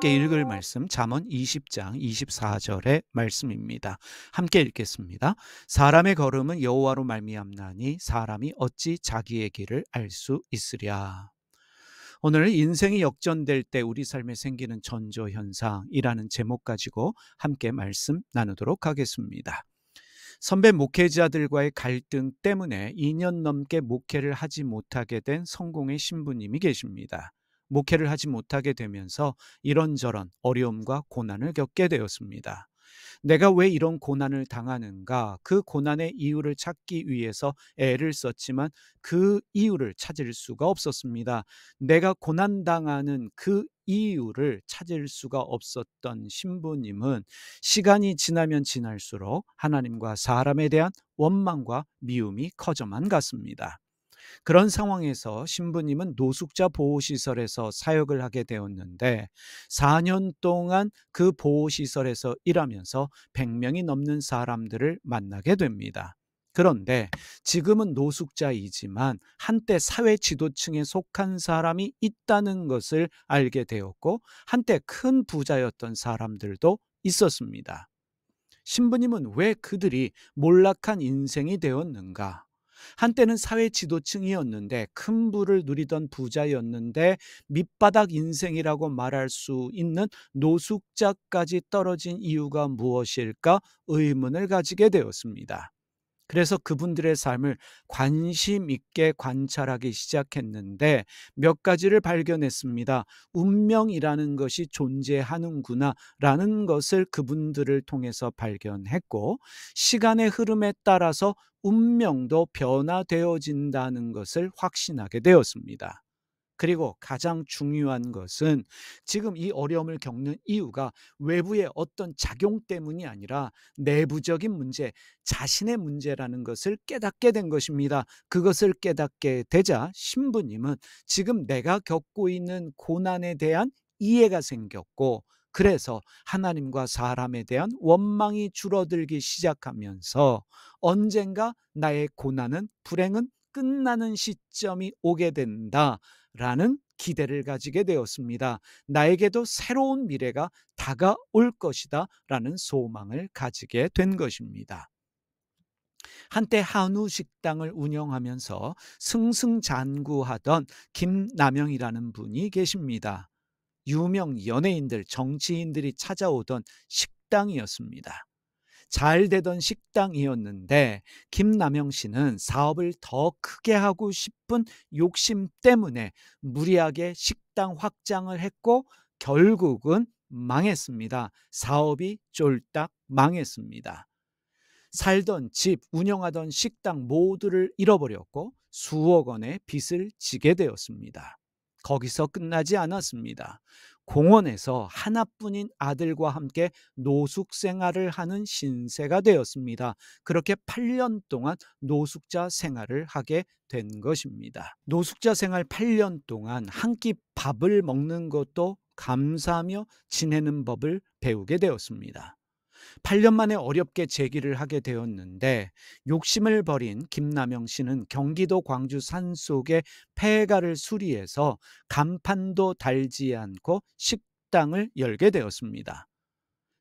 함께 읽을 말씀 잠언 20장 24절의 말씀입니다. 함께 읽겠습니다. 사람의 걸음은 여호와로 말미암나니 사람이 어찌 자기의 길을 알 수 있으랴. 오늘 인생이 역전될 때 우리 삶에 생기는 전조현상이라는 제목 가지고 함께 말씀 나누도록 하겠습니다. 선배 목회자들과의 갈등 때문에 2년 넘게 목회를 하지 못하게 된 성공의 신부님이 계십니다. 목회를 하지 못하게 되면서 이런저런 어려움과 고난을 겪게 되었습니다. 내가 왜 이런 고난을 당하는가? 그 고난의 이유를 찾기 위해서 애를 썼지만 그 이유를 찾을 수가 없었습니다. 내가 고난당하는 그 이유를 찾을 수가 없었던 신부님은 시간이 지나면 지날수록 하나님과 사람에 대한 원망과 미움이 커져만 갔습니다. 그런 상황에서 신부님은 노숙자 보호시설에서 사역을 하게 되었는데 4년 동안 그 보호시설에서 일하면서 100명이 넘는 사람들을 만나게 됩니다. 그런데 지금은 노숙자이지만 한때 사회 지도층에 속한 사람이 있다는 것을 알게 되었고 한때 큰 부자였던 사람들도 있었습니다. 신부님은 왜 그들이 몰락한 인생이 되었는가? 한때는 사회 지도층이었는데 큰 부를 누리던 부자였는데 밑바닥 인생이라고 말할 수 있는 노숙자까지 떨어진 이유가 무엇일까 의문을 가지게 되었습니다. 그래서 그분들의 삶을 관심 있게 관찰하기 시작했는데 몇 가지를 발견했습니다. 운명이라는 것이 존재하는구나 라는 것을 그분들을 통해서 발견했고 시간의 흐름에 따라서 운명도 변화되어진다는 것을 확신하게 되었습니다. 그리고 가장 중요한 것은 지금 이 어려움을 겪는 이유가 외부의 어떤 작용 때문이 아니라 내부적인 문제, 자신의 문제라는 것을 깨닫게 된 것입니다. 그것을 깨닫게 되자 신부님은 지금 내가 겪고 있는 고난에 대한 이해가 생겼고 그래서 하나님과 사람에 대한 원망이 줄어들기 시작하면서 언젠가 나의 고난은 불행은 끝나는 시점이 오게 된다. 라는 기대를 가지게 되었습니다. 나에게도 새로운 미래가 다가올 것이다 라는 소망을 가지게 된 것입니다. 한때 한우 식당을 운영하면서 승승장구하던 김남영이라는 분이 계십니다. 유명 연예인들, 정치인들이 찾아오던 식당이었습니다. 잘 되던 식당이었는데 김남영 씨는 사업을 더 크게 하고 싶은 욕심 때문에 무리하게 식당 확장을 했고 결국은 망했습니다. 사업이 쫄딱 망했습니다. 살던 집, 운영하던 식당 모두를 잃어버렸고 수억 원의 빚을 지게 되었습니다. 거기서 끝나지 않았습니다. 공원에서 하나뿐인 아들과 함께 노숙 생활을 하는 신세가 되었습니다. 그렇게 8년 동안 노숙자 생활을 하게 된 것입니다. 노숙자 생활 8년 동안 한 끼 밥을 먹는 것도 감사하며 지내는 법을 배우게 되었습니다. 8년 만에 어렵게 재기를 하게 되었는데 욕심을 버린 김남영 씨는 경기도 광주 산속의 폐가를 수리해서 간판도 달지 않고 식당을 열게 되었습니다.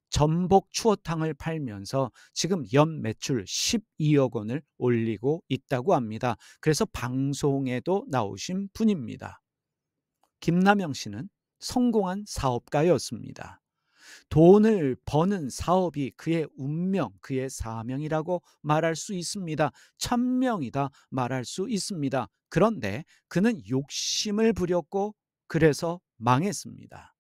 전복 추어탕을 팔면서 지금 연 매출 12억 원을 올리고 있다고 합니다. 그래서 방송에도 나오신 분입니다. 김남영 씨는 성공한 사업가였습니다. 돈을 버는 사업이 그의 운명, 그의 사명이라고 말할 수 있습니다. 천명이다 말할 수 있습니다. 그런데 그는 욕심을 부렸고 그래서 망했습니다.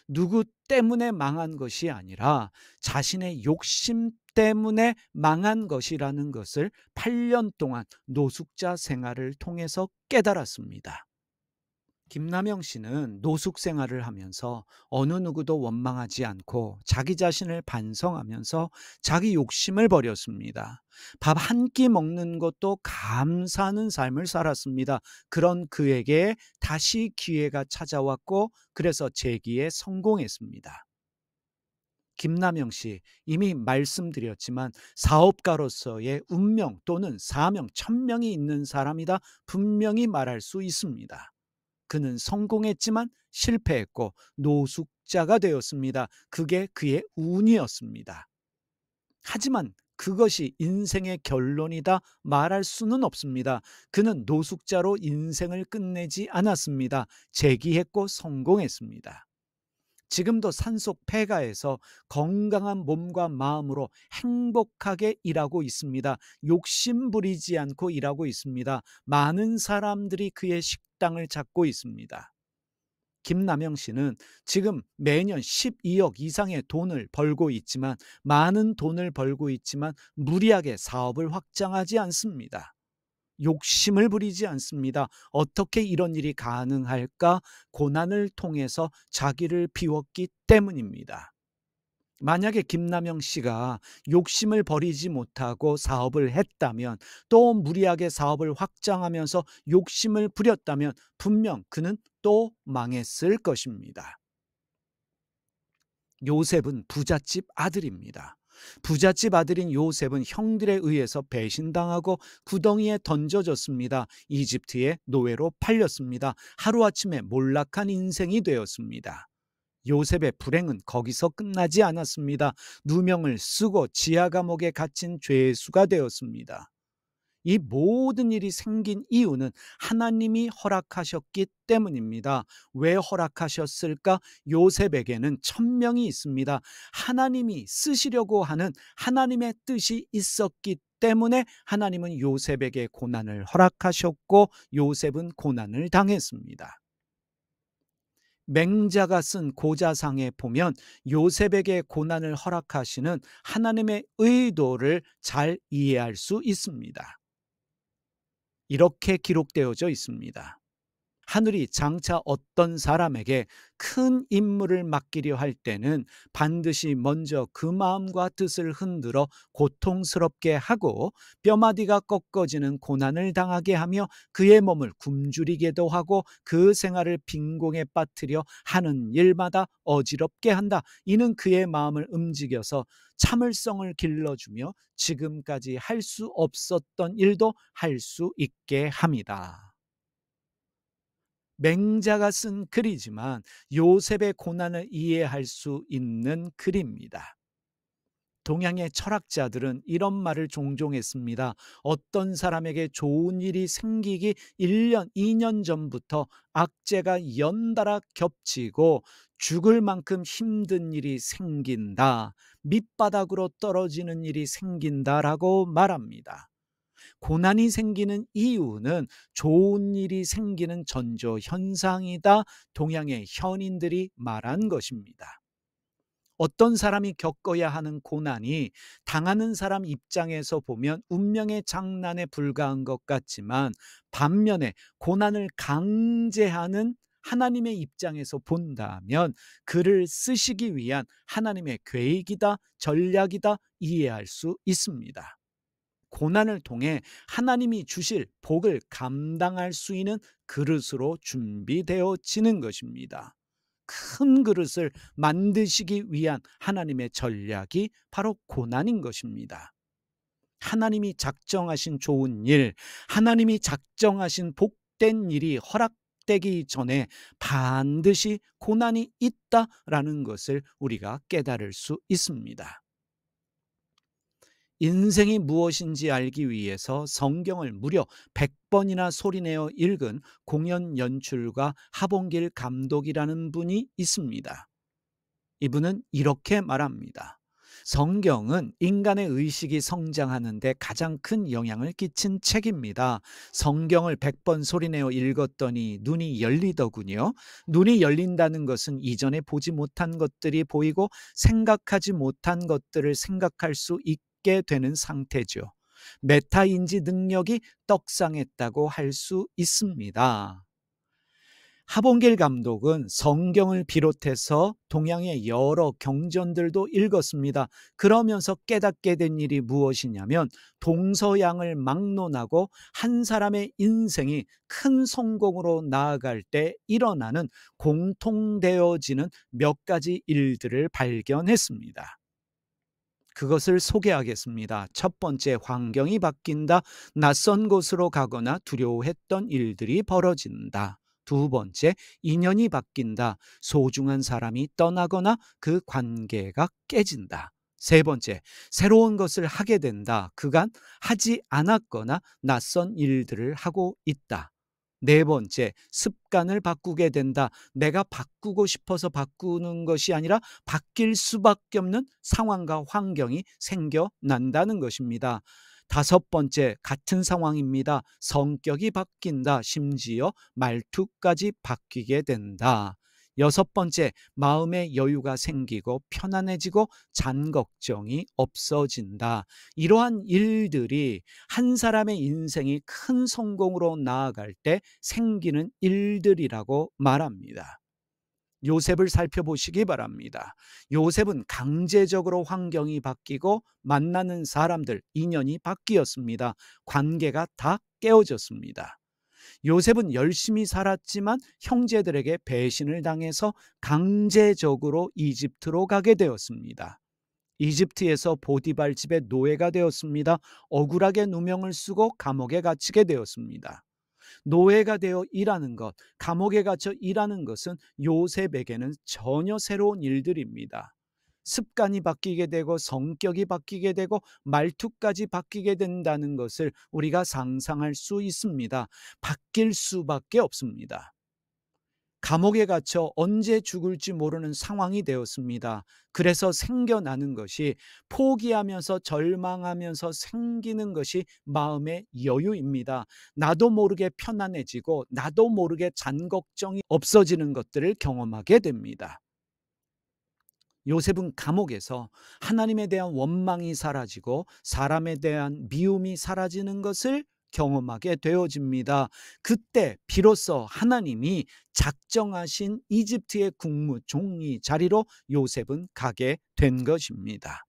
누구 때문에 망한 것이 아니라 자신의 욕심 때문에 망한 것이라는 것을 8년 동안 노숙자 생활을 통해서 깨달았습니다. 김남영 씨는 노숙 생활을 하면서 어느 누구도 원망하지 않고 자기 자신을 반성하면서 자기 욕심을 버렸습니다. 밥 한 끼 먹는 것도 감사하는 삶을 살았습니다. 그런 그에게 다시 기회가 찾아왔고 그래서 재기에 성공했습니다. 김남영 씨, 이미 말씀드렸지만 사업가로서의 운명 또는 사명, 천명이 있는 사람이다 분명히 말할 수 있습니다. 그는 성공했지만 실패했고 노숙자가 되었습니다. 그게 그의 운이었습니다. 하지만 그것이 인생의 결론이다 말할 수는 없습니다. 그는 노숙자로 인생을 끝내지 않았습니다. 재기했고 성공했습니다. 지금도 산속 폐가에서 건강한 몸과 마음으로 행복하게 일하고 있습니다. 욕심 부리지 않고 일하고 있습니다. 많은 사람들이 그의 식당을 찾고 있습니다. 김남영 씨는 지금 매년 12억 이상의 돈을 벌고 있지만, 많은 돈을 벌고 있지만 무리하게 사업을 확장하지 않습니다. 욕심을 부리지 않습니다. 어떻게 이런 일이 가능할까? 고난을 통해서 자기를 비웠기 때문입니다. 만약에 김남영 씨가 욕심을 버리지 못하고 사업을 했다면, 또 무리하게 사업을 확장하면서 욕심을 부렸다면 분명 그는 또 망했을 것입니다. 요셉은 부잣집 아들입니다. 부잣집 아들인 요셉은 형들에 의해서 배신당하고 구덩이에 던져졌습니다. 이집트의 노예로 팔렸습니다. 하루아침에 몰락한 인생이 되었습니다. 요셉의 불행은 거기서 끝나지 않았습니다. 누명을 쓰고 지하 감옥에 갇힌 죄수가 되었습니다. 이 모든 일이 생긴 이유는 하나님이 허락하셨기 때문입니다. 왜 허락하셨을까? 요셉에게는 천명이 있습니다. 하나님이 쓰시려고 하는 하나님의 뜻이 있었기 때문에 하나님은 요셉에게 고난을 허락하셨고, 요셉은 고난을 당했습니다. 맹자가 쓴 고자상에 보면 요셉에게 고난을 허락하시는 하나님의 의도를 잘 이해할 수 있습니다. 이렇게 기록되어져 있습니다. 하늘이 장차 어떤 사람에게 큰 임무를 맡기려 할 때는 반드시 먼저 그 마음과 뜻을 흔들어 고통스럽게 하고 뼈마디가 꺾어지는 고난을 당하게 하며 그의 몸을 굶주리게도 하고 그 생활을 빈공에 빠뜨려 하는 일마다 어지럽게 한다. 이는 그의 마음을 움직여서 참을성을 길러주며 지금까지 할 수 없었던 일도 할 수 있게 합니다. 맹자가 쓴 글이지만 요셉의 고난을 이해할 수 있는 글입니다. 동양의 철학자들은 이런 말을 종종 했습니다. 어떤 사람에게 좋은 일이 생기기 1년, 2년 전부터 악재가 연달아 겹치고 죽을 만큼 힘든 일이 생긴다. 밑바닥으로 떨어지는 일이 생긴다라고 말합니다. 고난이 생기는 이유는 좋은 일이 생기는 전조 현상이다. 동양의 현인들이 말한 것입니다. 어떤 사람이 겪어야 하는 고난이 당하는 사람 입장에서 보면 운명의 장난에 불과한 것 같지만, 반면에 고난을 강제하는 하나님의 입장에서 본다면 그를 쓰시기 위한 하나님의 계획이다, 전략이다 이해할 수 있습니다. 고난을 통해 하나님이 주실 복을 감당할 수 있는 그릇으로 준비되어지는 것입니다. 큰 그릇을 만드시기 위한 하나님의 전략이 바로 고난인 것입니다. 하나님이 작정하신 좋은 일, 하나님이 작정하신 복된 일이 허락되기 전에 반드시 고난이 있다라는 것을 우리가 깨달을 수 있습니다. 인생이 무엇인지 알기 위해서 성경을 무려 100번이나 소리내어 읽은 공연 연출가 하봉길 감독이라는 분이 있습니다. 이분은 이렇게 말합니다. 성경은 인간의 의식이 성장하는 데 가장 큰 영향을 끼친 책입니다. 성경을 100번 소리내어 읽었더니 눈이 열리더군요. 눈이 열린다는 것은 이전에 보지 못한 것들이 보이고 생각하지 못한 것들을 생각할 수 있게 되는 상태죠. 메타인지 능력이 떡상했다고 할 수 있습니다. 하봉길 감독은 성경을 비롯해서 동양의 여러 경전들도 읽었습니다. 그러면서 깨닫게 된 일이 무엇이냐면, 동서양을 막론하고 한 사람의 인생이 큰 성공으로 나아갈 때 일어나는 공통되어지는 몇 가지 일들을 발견했습니다. 그것을 소개하겠습니다. 첫 번째, 환경이 바뀐다. 낯선 곳으로 가거나 두려워했던 일들이 벌어진다. 두 번째, 인연이 바뀐다. 소중한 사람이 떠나거나 그 관계가 깨진다. 세 번째, 새로운 것을 하게 된다. 그간 하지 않았거나 낯선 일들을 하고 있다. 네 번째, 습관을 바꾸게 된다. 내가 바꾸고 싶어서 바꾸는 것이 아니라 바뀔 수밖에 없는 상황과 환경이 생겨난다는 것입니다. 다섯 번째, 같은 상황입니다. 성격이 바뀐다. 심지어 말투까지 바뀌게 된다. 여섯 번째, 마음의 여유가 생기고 편안해지고 잔 걱정이 없어진다. 이러한 일들이 한 사람의 인생이 큰 성공으로 나아갈 때 생기는 일들이라고 말합니다. 요셉을 살펴보시기 바랍니다. 요셉은 강제적으로 환경이 바뀌고 만나는 사람들, 인연이 바뀌었습니다. 관계가 다 깨어졌습니다. 요셉은 열심히 살았지만 형제들에게 배신을 당해서 강제적으로 이집트로 가게 되었습니다. 이집트에서 보디발 집의 노예가 되었습니다. 억울하게 누명을 쓰고 감옥에 갇히게 되었습니다. 노예가 되어 일하는 것, 감옥에 갇혀 일하는 것은 요셉에게는 전혀 새로운 일들입니다. 습관이 바뀌게 되고 성격이 바뀌게 되고 말투까지 바뀌게 된다는 것을 우리가 상상할 수 있습니다. 바뀔 수밖에 없습니다. 감옥에 갇혀 언제 죽을지 모르는 상황이 되었습니다. 그래서 생겨나는 것이, 포기하면서 절망하면서 생기는 것이 마음의 여유입니다. 나도 모르게 편안해지고 나도 모르게 잔 걱정이 없어지는 것들을 경험하게 됩니다. 요셉은 감옥에서 하나님에 대한 원망이 사라지고 사람에 대한 미움이 사라지는 것을 경험하게 되어집니다. 그때 비로소 하나님이 작정하신 이집트의 국무총리 자리로 요셉은 가게 된 것입니다.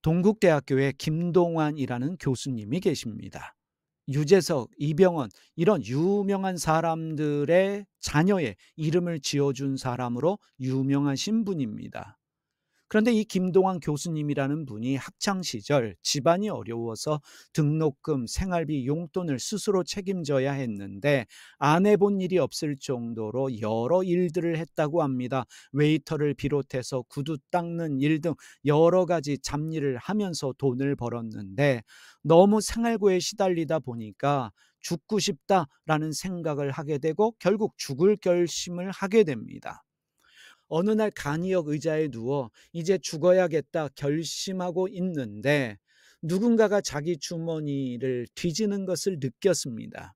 동국대학교에 김동완이라는 교수님이 계십니다. 유재석, 이병헌, 이런 유명한 사람들의 자녀의 이름을 지어준 사람으로 유명하신 분입니다. 그런데 이 김동완 교수님이라는 분이 학창시절 집안이 어려워서 등록금, 생활비, 용돈을 스스로 책임져야 했는데 안 해본 일이 없을 정도로 여러 일들을 했다고 합니다. 웨이터를 비롯해서 구두 닦는 일 등 여러 가지 잡일을 하면서 돈을 벌었는데 너무 생활고에 시달리다 보니까 죽고 싶다라는 생각을 하게 되고 결국 죽을 결심을 하게 됩니다. 어느 날 간이역 의자에 누워 이제 죽어야겠다 결심하고 있는데 누군가가 자기 주머니를 뒤지는 것을 느꼈습니다.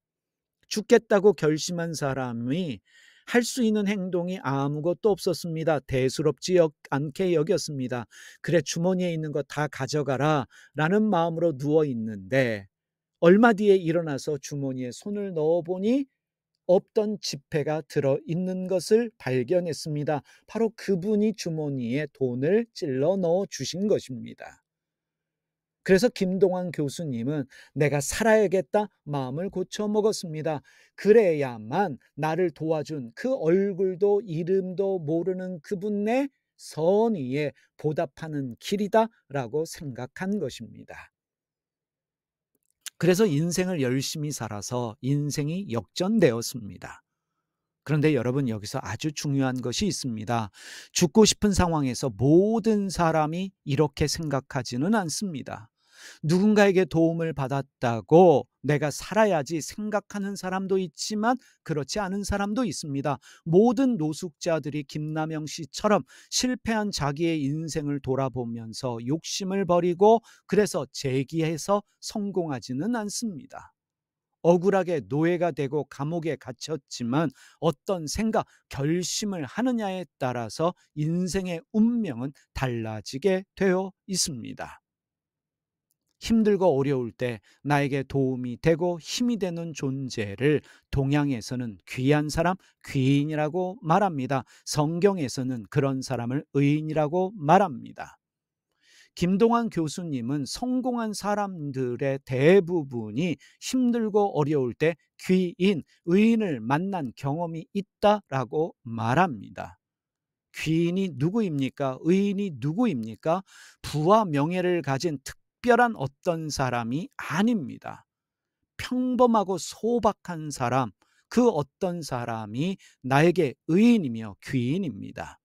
죽겠다고 결심한 사람이 할 수 있는 행동이 아무것도 없었습니다. 대수롭지 않게 여겼습니다. 그래, 주머니에 있는 거 다 가져가라 라는 마음으로 누워 있는데 얼마 뒤에 일어나서 주머니에 손을 넣어보니 없던 지폐가 들어있는 것을 발견했습니다. 바로 그분이 주머니에 돈을 찔러 넣어 주신 것입니다. 그래서 김동완 교수님은 내가 살아야겠다 마음을 고쳐 먹었습니다. 그래야만 나를 도와준 그 얼굴도 이름도 모르는 그분의 선의에 보답하는 길이다라고 생각한 것입니다. 그래서 인생을 열심히 살아서 인생이 역전되었습니다. 그런데 여러분, 여기서 아주 중요한 것이 있습니다. 죽고 싶은 상황에서 모든 사람이 이렇게 생각하지는 않습니다. 누군가에게 도움을 받았다고 내가 살아야지 생각하는 사람도 있지만 그렇지 않은 사람도 있습니다. 모든 노숙자들이 김남영 씨처럼 실패한 자기의 인생을 돌아보면서 욕심을 버리고 그래서 재기해서 성공하지는 않습니다. 억울하게 노예가 되고 감옥에 갇혔지만 어떤 생각, 결심을 하느냐에 따라서 인생의 운명은 달라지게 되어 있습니다. 힘들고 어려울 때 나에게 도움이 되고 힘이 되는 존재를 동양에서는 귀한 사람, 귀인이라고 말합니다. 성경에서는 그런 사람을 의인이라고 말합니다. 김동완 교수님은 성공한 사람들의 대부분이 힘들고 어려울 때 귀인, 의인을 만난 경험이 있다라고 말합니다. 귀인이 누구입니까? 의인이 누구입니까? 부와 명예를 가진 특별한 어떤 사람이 아닙니다. 평범하고 소박한 사람, 그 어떤 사람이 나에게 의인이며 귀인입니다.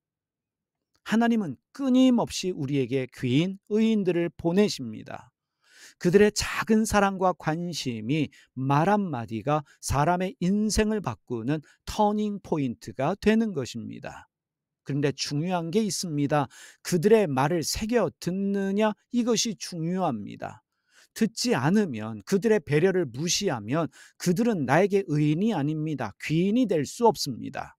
하나님은 끊임없이 우리에게 귀인, 의인들을 보내십니다. 그들의 작은 사랑과 관심이 말 한마디가 사람의 인생을 바꾸는 터닝 포인트가 되는 것입니다. 그런데 중요한 게 있습니다. 그들의 말을 새겨 듣느냐, 이것이 중요합니다. 듣지 않으면, 그들의 배려를 무시하면 그들은 나에게 의인이 아닙니다. 귀인이 될 수 없습니다.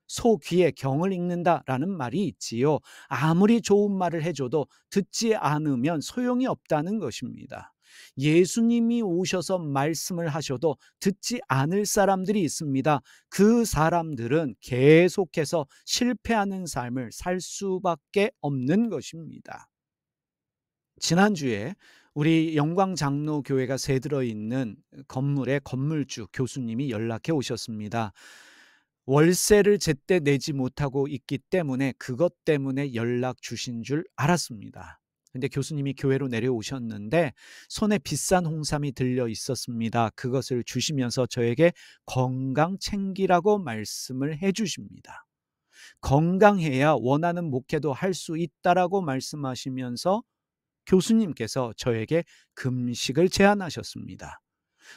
소 귀에 경을 읽는다라는 말이 있지요. 아무리 좋은 말을 해줘도 듣지 않으면 소용이 없다는 것입니다. 예수님이 오셔서 말씀을 하셔도 듣지 않을 사람들이 있습니다. 그 사람들은 계속해서 실패하는 삶을 살 수밖에 없는 것입니다. 지난주에 우리 영광장로교회가 새들어 있는 건물의 건물주 교수님이 연락해 오셨습니다. 월세를 제때 내지 못하고 있기 때문에 그것 때문에 연락 주신 줄 알았습니다. 근데 교수님이 교회로 내려오셨는데 손에 비싼 홍삼이 들려 있었습니다. 그것을 주시면서 저에게 건강 챙기라고 말씀을 해 주십니다. 건강해야 원하는 목회도 할 수 있다라고 말씀하시면서 교수님께서 저에게 금식을 제안하셨습니다.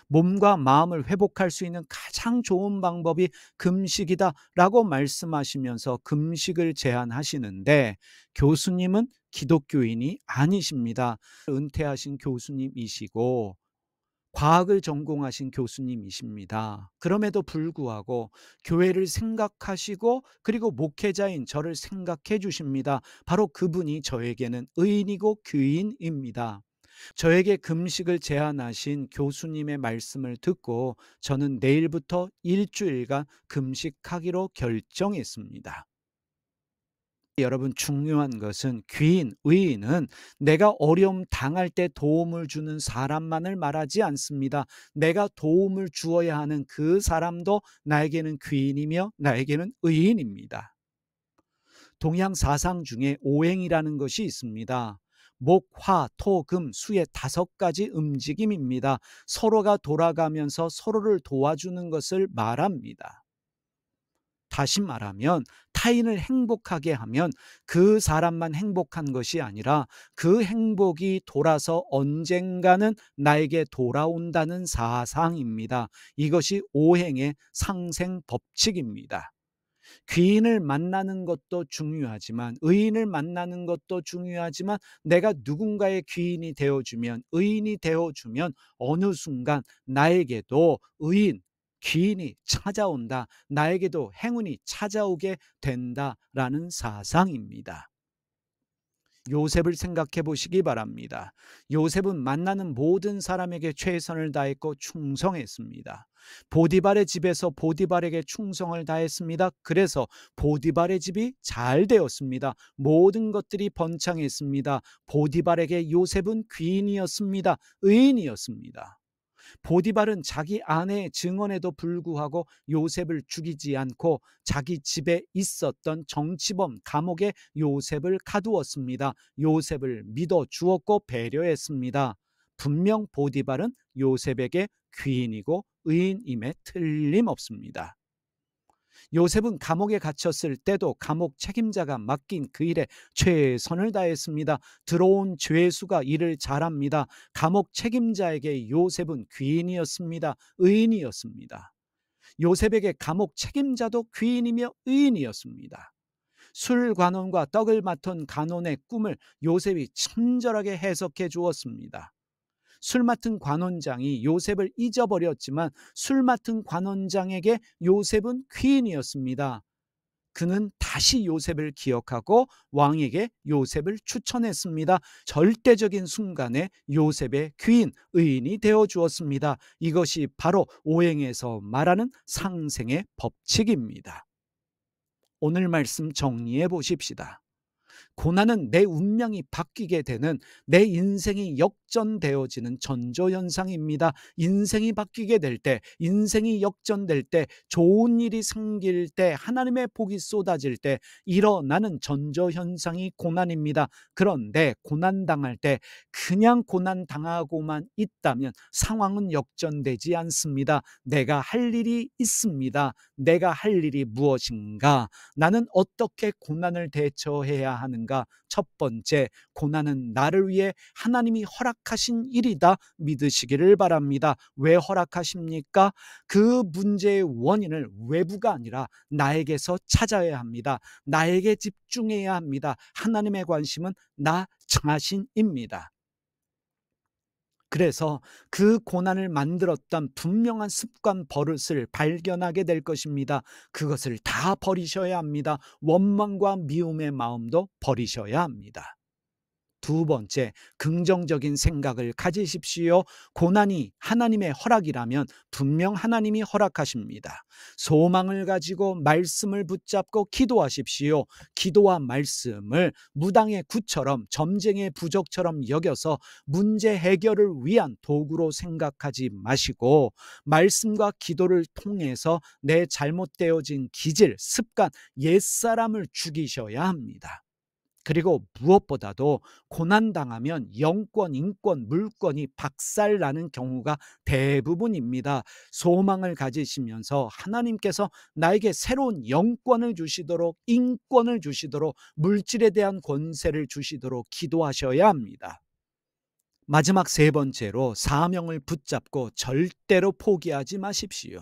몸과 마음을 회복할 수 있는 가장 좋은 방법이 금식이다라고 말씀하시면서 금식을 제안하시는데 교수님은 기독교인이 아니십니다. 은퇴하신 교수님이시고 과학을 전공하신 교수님이십니다. 그럼에도 불구하고 교회를 생각하시고 그리고 목회자인 저를 생각해 주십니다. 바로 그분이 저에게는 의인이고 귀인입니다. 저에게 금식을 제안하신 교수님의 말씀을 듣고 저는 내일부터 일주일간 금식하기로 결정했습니다. 여러분, 중요한 것은 귀인, 의인은 내가 어려움 당할 때 도움을 주는 사람만을 말하지 않습니다. 내가 도움을 주어야 하는 그 사람도 나에게는 귀인이며 나에게는 의인입니다. 동양 사상 중에 오행이라는 것이 있습니다. 목, 화, 토, 금, 수의 5가지 움직임입니다. 서로가 돌아가면서 서로를 도와주는 것을 말합니다. 다시 말하면 타인을 행복하게 하면 그 사람만 행복한 것이 아니라 그 행복이 돌아서 언젠가는 나에게 돌아온다는 사상입니다. 이것이 오행의 상생 법칙입니다. 귀인을 만나는 것도 중요하지만 의인을 만나는 것도 중요하지만 내가 누군가의 귀인이 되어주면 의인이 되어주면 어느 순간 나에게도 의인 귀인이 찾아온다. 나에게도 행운이 찾아오게 된다라는 사상입니다. 요셉을 생각해 보시기 바랍니다. 요셉은 만나는 모든 사람에게 최선을 다했고 충성했습니다. 보디발의 집에서 보디발에게 충성을 다했습니다. 그래서 보디발의 집이 잘 되었습니다. 모든 것들이 번창했습니다. 보디발에게 요셉은 귀인이었습니다. 의인이었습니다. 보디발은 자기 아내의 증언에도 불구하고 요셉을 죽이지 않고 자기 집에 있었던 정치범 감옥에 요셉을 가두었습니다. 요셉을 믿어 주었고 배려했습니다. 분명 보디발은 요셉에게 귀인이고 의인임에 틀림없습니다. 요셉은 감옥에 갇혔을 때도 감옥 책임자가 맡긴 그 일에 최선을 다했습니다. 들어온 죄수가 일을 잘합니다. 감옥 책임자에게 요셉은 귀인이었습니다. 의인이었습니다. 요셉에게 감옥 책임자도 귀인이며 의인이었습니다. 술 관원과 떡을 맡은 간원의 꿈을 요셉이 친절하게 해석해 주었습니다. 술 맡은 관원장이 요셉을 잊어버렸지만 술 맡은 관원장에게 요셉은 귀인이었습니다. 그는 다시 요셉을 기억하고 왕에게 요셉을 추천했습니다. 절대적인 순간에 요셉의 귀인, 의인이 되어 주었습니다. 이것이 바로 오행에서 말하는 상생의 법칙입니다. 오늘 말씀 정리해 보십시다. 고난은 내 운명이 바뀌게 되는, 내 인생이 역전되어지는 전조현상입니다. 인생이 바뀌게 될 때, 인생이 역전될 때, 좋은 일이 생길 때, 하나님의 복이 쏟아질 때 일어나는 전조현상이 고난입니다. 그런데 고난당할 때 그냥 고난당하고만 있다면 상황은 역전되지 않습니다. 내가 할 일이 있습니다. 내가 할 일이 무엇인가? 나는 어떻게 고난을 대처해야 하는가? 첫 번째, 고난은 나를 위해 하나님이 허락하신 일이다 믿으시기를 바랍니다. 왜 허락하십니까? 그 문제의 원인을 외부가 아니라 나에게서 찾아야 합니다. 나에게 집중해야 합니다. 하나님의 관심은 나 자신입니다. 그래서 그 고난을 만들었던 분명한 습관, 버릇을 발견하게 될 것입니다. 그것을 다 버리셔야 합니다. 원망과 미움의 마음도 버리셔야 합니다. 두 번째, 긍정적인 생각을 가지십시오. 고난이 하나님의 허락이라면 분명 하나님이 허락하십니다. 소망을 가지고 말씀을 붙잡고 기도하십시오. 기도와 말씀을 무당의 구처럼, 점쟁이의 부적처럼 여겨서 문제 해결을 위한 도구로 생각하지 마시고, 말씀과 기도를 통해서 내 잘못되어진 기질, 습관, 옛사람을 죽이셔야 합니다. 그리고 무엇보다도 고난당하면 영권, 인권, 물권이 박살나는 경우가 대부분입니다. 소망을 가지시면서 하나님께서 나에게 새로운 영권을 주시도록, 인권을 주시도록, 물질에 대한 권세를 주시도록 기도하셔야 합니다. 마지막 세 번째로, 사명을 붙잡고 절대로 포기하지 마십시오.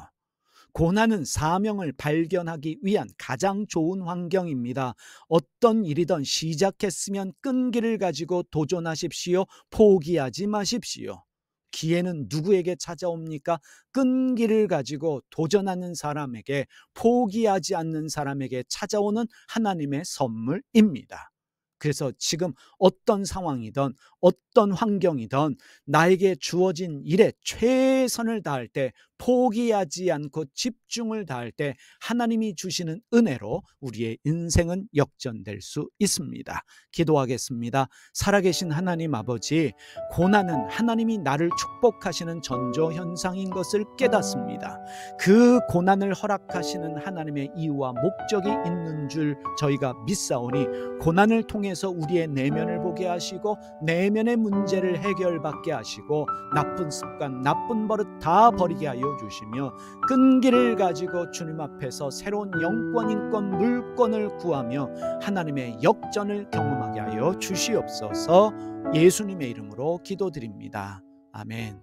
고난은 사명을 발견하기 위한 가장 좋은 환경입니다. 어떤 일이든 시작했으면 끈기를 가지고 도전하십시오. 포기하지 마십시오. 기회는 누구에게 찾아옵니까? 끈기를 가지고 도전하는 사람에게, 포기하지 않는 사람에게 찾아오는 하나님의 선물입니다. 그래서 지금 어떤 상황이든 어떤 환경이든 나에게 주어진 일에 최선을 다할 때, 포기하지 않고 집중을 다할 때 하나님이 주시는 은혜로 우리의 인생은 역전될 수 있습니다. 기도하겠습니다. 살아계신 하나님 아버지, 고난은 하나님이 나를 축복하시는 전조현상인 것을 깨닫습니다. 그 고난을 허락하시는 하나님의 이유와 목적이 있는 줄 저희가 믿사오니, 고난을 통해서 우리의 내면을 보게 하시고 내면의 문제를 해결받게 하시고 나쁜 습관, 나쁜 버릇 다 버리게 하여 주시며, 끈기를 가지고 주님 앞에서 새로운 영권, 인권, 물권을 구하며 하나님의 역전을 경험하게 하여 주시옵소서. 예수님의 이름으로 기도드립니다. 아멘.